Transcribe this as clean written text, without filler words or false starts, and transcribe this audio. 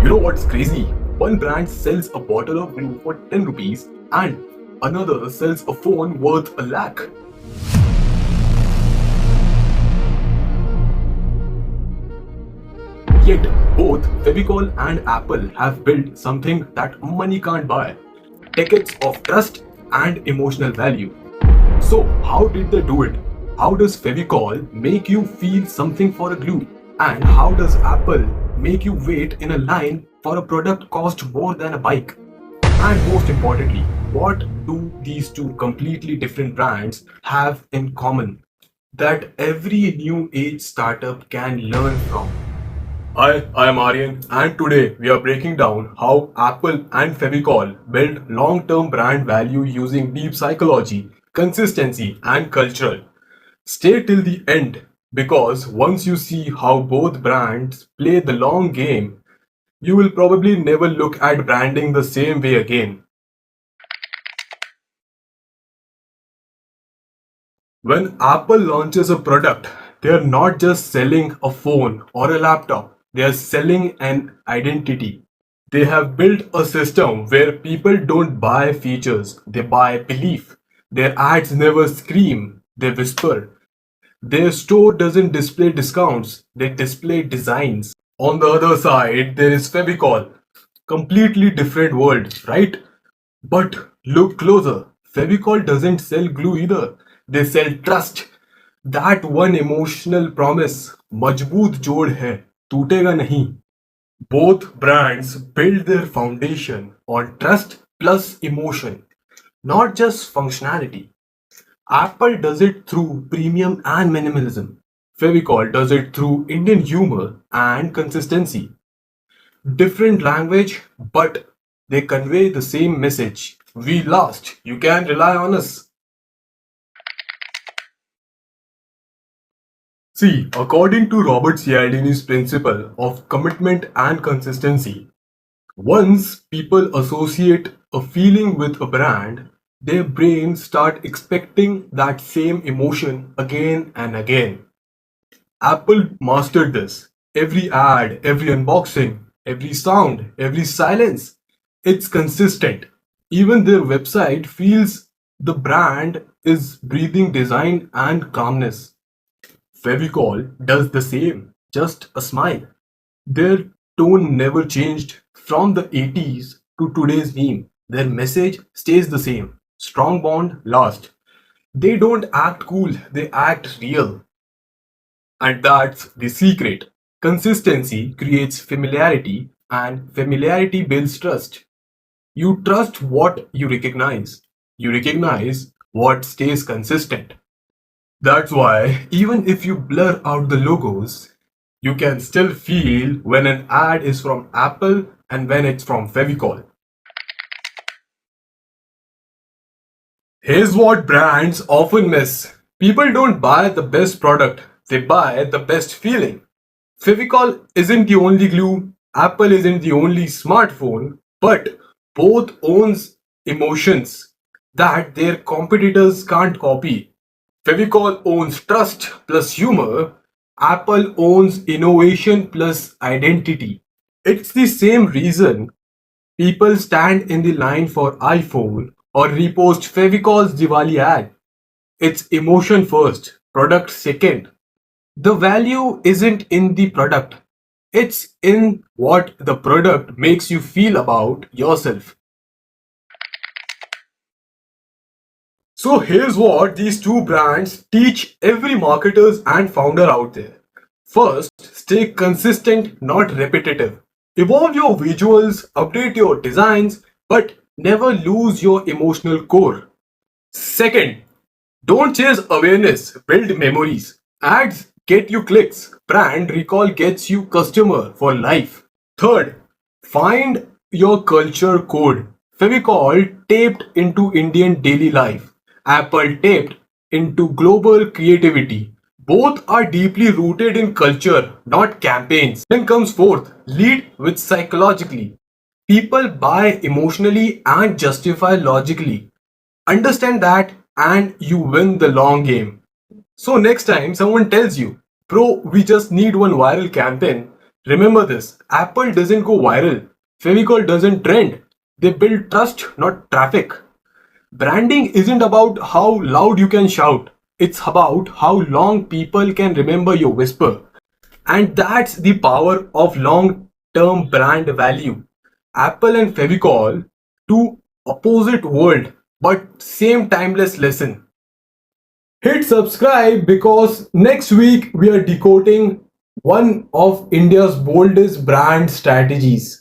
You know what's crazy? One brand sells a bottle of glue for 10 rupees and another sells a phone worth a lakh. Yet both Fevicol and Apple have built something that money can't buy: decades of trust and emotional value. So, how did they do it? How does Fevicol make you feel something for a glue? And how does Apple make you wait in a line for a product cost more than a bike? And most importantly, what do these two completely different brands have in common that every new age startup can learn from? Hi, I am Aryan, and today we are breaking down how Apple and Fevicol build long term brand value using deep psychology, consistency, and cultural. Stay till the end because once you see how both brands play the long game, you will probably never look at branding the same way again. When Apple launches a product, they are not just selling a phone or a laptop, they are selling an identity. They have built a system where people don't buy features, they buy belief. Their ads never scream, they whisper. Their store doesn't display discounts, they display designs. On the other side, there is Fevicol. Completely different world, right? But look closer. Fevicol doesn't sell glue either. They sell trust. That one emotional promise. मजबूत जोड़ है, टूटेगा नहीं. Both brands build their foundation on trust plus emotion, not just functionality. Apple does it through premium and minimalism. Fevicol does it through Indian humor and consistency. Different language, but they convey the same message. We last. You can rely on us. See, according to Robert Cialdini's principle of commitment and consistency, once people associate a feeling with a brand, their brains start expecting that same emotion again and again. Apple mastered this. Every ad, every unboxing, every sound, every silence, it's consistent. Even their website feels the brand is breathing design and calmness. Fevicol does the same, just a smile. Their tone never changed from the 80s to today's meme. Their message stays the same. Strong bond last. They don't act cool, they act real. And that's the secret. Consistency creates familiarity, and familiarity builds trust. You trust what you recognize. You recognize what stays consistent. That's why, even if you blur out the logos, you can still feel when an ad is from Apple and when it's from Fevicol. Here's what brands often miss: people don't buy the best product, they buy the best feeling. Fevicol isn't the only glue, Apple isn't the only smartphone, but both owns emotions that their competitors can't copy. Fevicol owns trust plus humor, Apple owns innovation plus identity. It's the same reason people stand in the line for iPhone or repost Fevicol's Diwali ad. It's emotion first, product second. The value isn't in the product, it's in what the product makes you feel about yourself. So here's what these two brands teach every marketers and founder out there. First, stay consistent, not repetitive. Evolve your visuals, update your designs, but never lose your emotional core. Second, don't chase awareness, build memories. Ads get you clicks, brand recall gets you customer for life. Third, find your culture code. Fevicol taped into Indian daily life. Apple taped into global creativity. Both are deeply rooted in culture, not campaigns. Then comes fourth, lead with psychologically. People buy emotionally and justify logically. Understand that and you win the long game. So next time someone tells you, bro, we just need one viral campaign, Remember this, Apple doesn't go viral, Fevicol doesn't trend. They build trust, not traffic. Branding isn't about how loud you can shout, it's about how long people can remember your whisper. And that's the power of long term brand value. Apple and Fevicol, two opposite world but same timeless lesson. Hit subscribe because next week we are decoding one of India's boldest brand strategies.